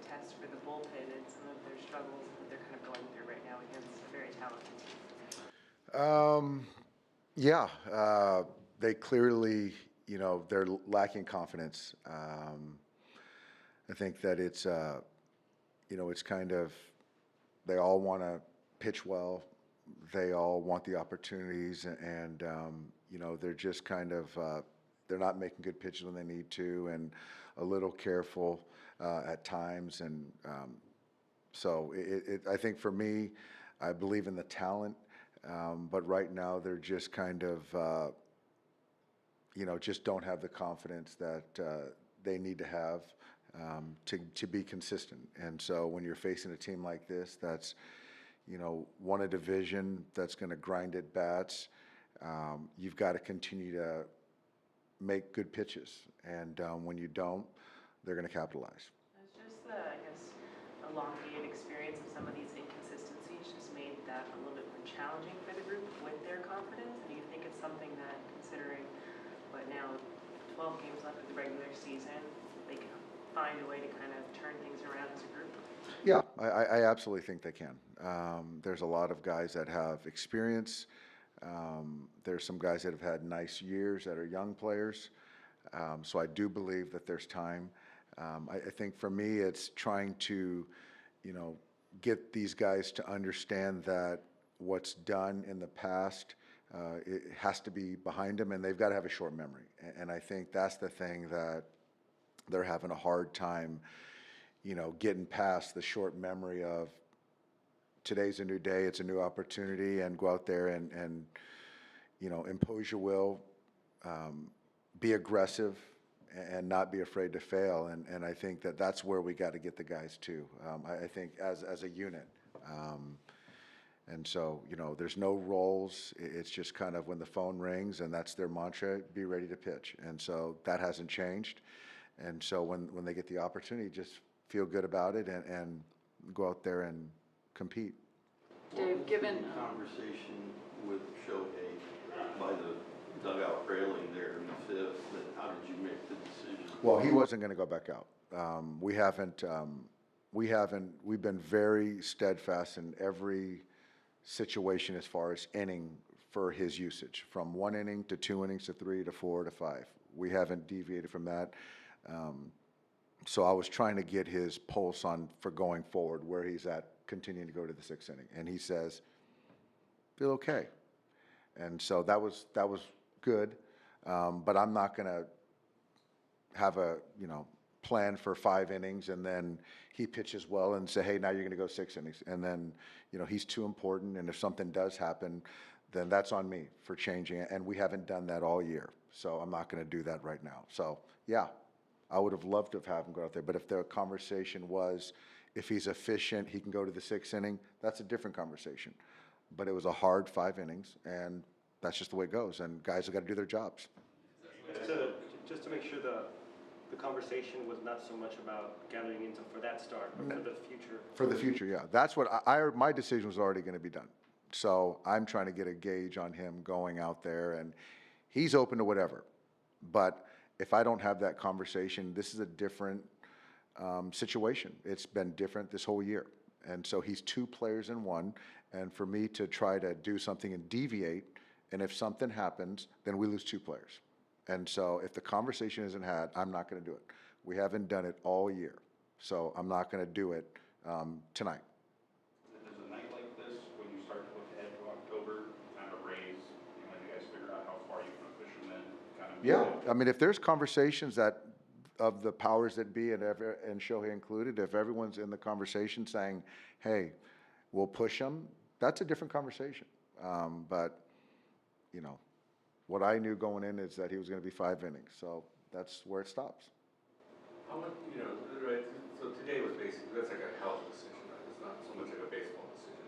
test for the bullpen and some of their struggles that they're kind of going through right now against a very talented team. Yeah, they clearly, they're lacking confidence. I think that it's kind of, they all want to pitch well. They all want the opportunities, and they're just kind of, they're not making good pitches when they need to, and a little careful at times. And so I think for me, I believe in the talent, but right now they're just kind of, just don't have the confidence that they need to have to be consistent. And so when you're facing a team like this, that's won a division, that's going to grind at bats, you've got to continue to make good pitches. And when you don't, they're going to capitalize. It's just the, I guess, elongated experience of some of these inconsistencies just made that a little bit more challenging for the group with their confidence. And do you think it's something that, considering what now 12 games left of the regular season, they can find a way to kind of turn things around as a group? Yeah, I absolutely think they can. There's a lot of guys that have experience. There's some guys that have had nice years that are young players. So I do believe that there's time. I think for me, it's trying to, get these guys to understand that what's done in the past, it has to be behind them, and they've got to have a short memory. And I think that's the thing that they're having a hard time, getting past the short memory of today's a new day, it's a new opportunity, and go out there and impose your will, be aggressive, and not be afraid to fail. And I think that that's where we got to get the guys to. I think as a unit. And so, there's no roles. It's just kind of when the phone rings, and that's their mantra, be ready to pitch. And so that hasn't changed. And so when they get the opportunity, just feel good about it and go out there and compete. Dave, given conversation with Shohei by the dugout railing there in the fifth, how did you make the decision? Well, he wasn't going to go back out. We've been very steadfast in every situation as far as inning for his usage, from 1 inning to 2 innings to 3 to 4 to 5. We haven't deviated from that. So I was trying to get his pulse on for going forward, where he's at, continuing to go to the 6th inning, and he says, "Feel okay," and so that was good. But I'm not going to have a plan for 5 innings and then he pitches well and say, "Hey, now you're going to go 6 innings," and then he's too important, and if something does happen, then that's on me for changing it, and we haven't done that all year, so I'm not going to do that right now. So yeah, I would have loved to have him go out there, but if the conversation was, if he's efficient, he can go to the 6th inning, that's a different conversation. But it was a hard 5 innings, and that's just the way it goes, and guys have got to do their jobs. Just to make sure the conversation was not so much about gathering into for that start, but for the future. For the future, yeah. That's what my decision was already going to be done. So I'm trying to get a gauge on him going out there, and he's open to whatever. But if I don't have that conversation, this is a different situation. It's been different this whole year. And so he's 2 players in one. And for me to try to do something and deviate, and if something happens, then we lose 2 players. And so if the conversation isn't had, I'm not going to do it. We haven't done it all year. So I'm not going to do it tonight. Does a night like this, when you start to look ahead to October, kind of raise, when you guys figure out how far you can push them in, kind of? Yeah, I mean, if there's conversations that of the powers that be, and Shohei included, if everyone's in the conversation saying, "Hey, we'll push them," that's a different conversation. But what I knew going in is that he was going to be 5 innings, so that's where it stops. How much, right? So today was basically, that's like a health decision, right? It's not so much like a baseball decision.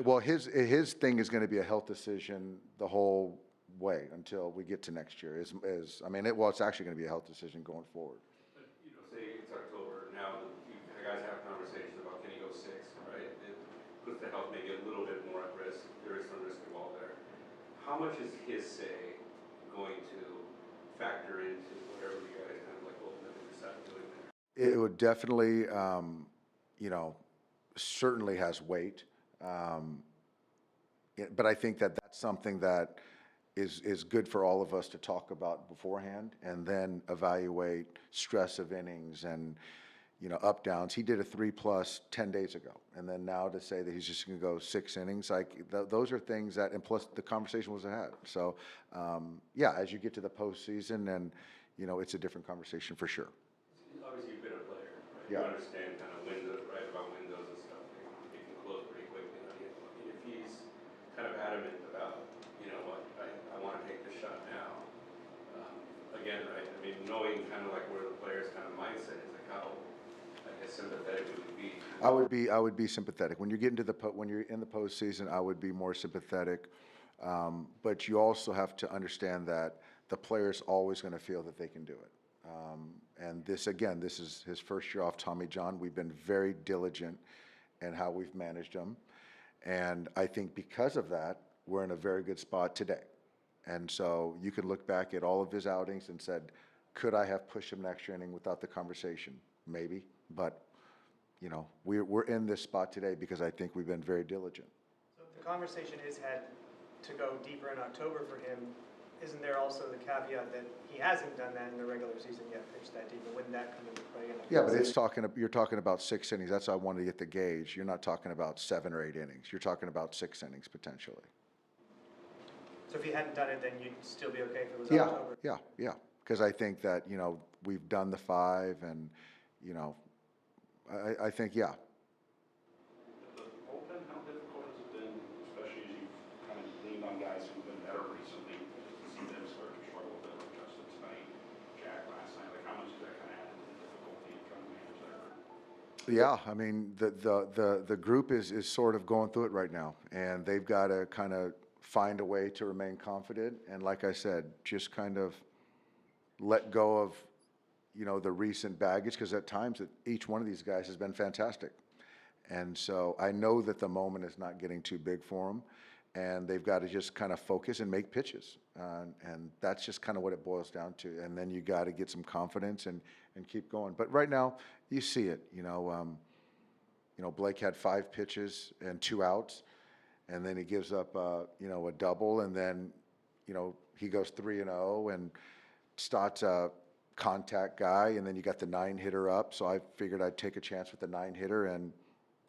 Well, his thing is going to be a health decision the whole way until we get to next year. It's actually going to be a health decision going forward. But, say it's October, now you guys have conversations about can he go 6, right? It puts the health maybe a little bit more at risk. There is some risk involved there. How much is his say going to factor into whatever you guys kind of like ultimately decide to do there? It would definitely, you know, certainly has weight. But I think that that's something that is good for all of us to talk about beforehand and then evaluate stress of innings and, you know, up downs. He did a 3+ 10 days ago. And then now to say that he's just going to go 6 innings, like those are things that, and plus the conversation was ahead. So, yeah, as you get to the postseason and, you know, it's a different conversation for sure. Obviously, you've been a player, right? Yeah. You understand kind of windows, right, about windows and stuff. They can close pretty quickly. I mean, if he's kind of adamant about, you know what, I want to take the shot now. Again, right, I mean, knowing kind of like where the player's kind of mindset is, like how, I guess, sympathetic would you be? I would be sympathetic. When you get into when you're in the postseason, I would be more sympathetic. But you also have to understand that the player's always going to feel that they can do it. And this, again, this is his first year off Tommy John. We've been very diligent in how we've managed him. And I think because of that, we're in a very good spot today. And so you can look back at all of his outings and said, could I have pushed him an extra inning without the conversation? Maybe, but you know, we're in this spot today because I think we've been very diligent. So if the conversation is had to go deeper in October for him, isn't there also the caveat that he hasn't done that in the regular season yet, pitched that deep, and wouldn't that come into play? Yeah, but you're talking about 6 innings. That's why I wanted to get the gauge. You're not talking about 7 or 8 innings. You're talking about 6 innings potentially. So if he hadn't done it, then you'd still be okay if it was October? Yeah. Because I think that, you know, we've done the 5 and, you know, I think, yeah. The bullpen, how difficult has it been, especially as you've kind of leaned on guys who've been better recently, to see them start to struggle a bit, like Justin tonight, Jack last night? Like, how much does that kind of add to the difficulty of trying to manage that? Yeah, I mean, the group is sort of going through it right now, and they've got to kind of find a way to remain confident. And like I said, just kind of let go of, you know, the recent baggage, because at times each one of these guys has been fantastic. And so I know that the moment is not getting too big for them, and they've got to just kind of focus and make pitches. And that's just kind of what it boils down to. And then you got to get some confidence and keep going. But right now, you see it. You know, Blake had 5 pitches and 2 outs, and then he gives up, you know, a double, and then, you know, he goes 3-0, and Stott's a contact guy, and then you got the 9-hitter up. So I figured I'd take a chance with the 9-hitter, and,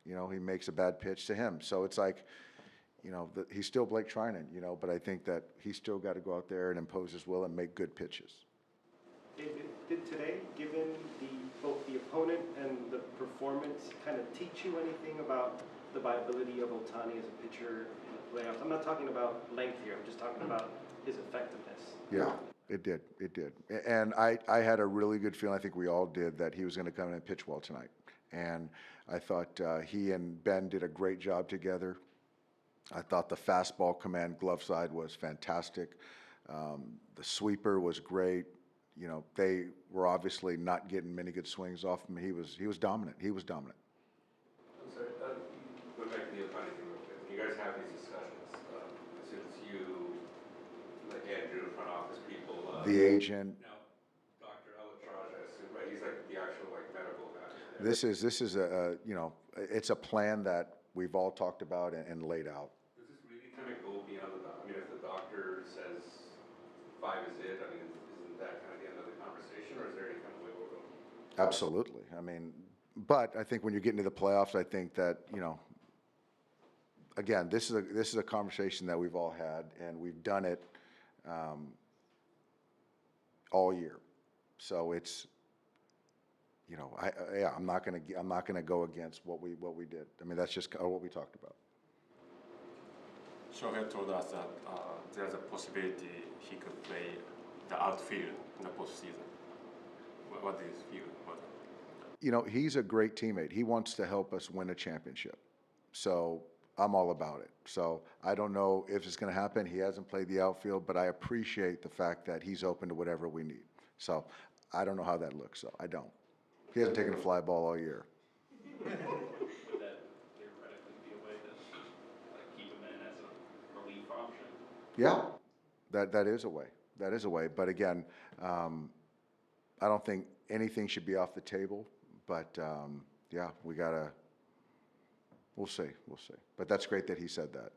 you know, he makes a bad pitch to him. So it's like, you know, he's still Blake Trinan, you know, but I think that he's still got to go out there and impose his will and make good pitches. Did today, given both the opponent and the performance, kind of teach you anything about the viability of Ohtani as a pitcher in the playoffs? I'm not talking about length here. I'm just talking about his effectiveness. Yeah, it did. And I had a really good feeling, I think we all did, that he was going to come in and pitch well tonight. And I thought he and Ben did a great job together. I thought the fastball command glove side was fantastic. The sweeper was great. You know, they were obviously not getting many good swings off him. He was dominant. I'm sorry, going back to the Ohtani thing real quick. When you guys have these discussions, since you, like Andrew, front office people, The agent. now, Dr. Alatraj, I assume, right? He's like the actual like medical guy. This is a you know, it's a plan that we've all talked about and laid out. Does this really kind of go beyond the doctor? I mean, if the doctor says 5 is it, I mean, isn't that kind of the end of the conversation, or is there any kind of wiggle room? Absolutely. I mean, but I think when you get into the playoffs, I think that, you know, again, this is a conversation that we've all had, and we've done it all year. So it's, you know, I'm not gonna go against what we did. I mean, that's just what we talked about. Shohei told us that there's a possibility he could play the outfield in the postseason. What do you feel about that? You know, he's a great teammate. He wants to help us win a championship. So I'm all about it. So I don't know if it's going to happen. He hasn't played the outfield, but I appreciate the fact that he's open to whatever we need. So I don't know how that looks, though. I don't. He hasn't taken a fly ball all year. Would that theoretically be a way to like keep him in as a relief option? Yeah, that is a way. That is a way. But again, I don't think anything should be off the table, but, yeah, we'll see. But that's great that he said that.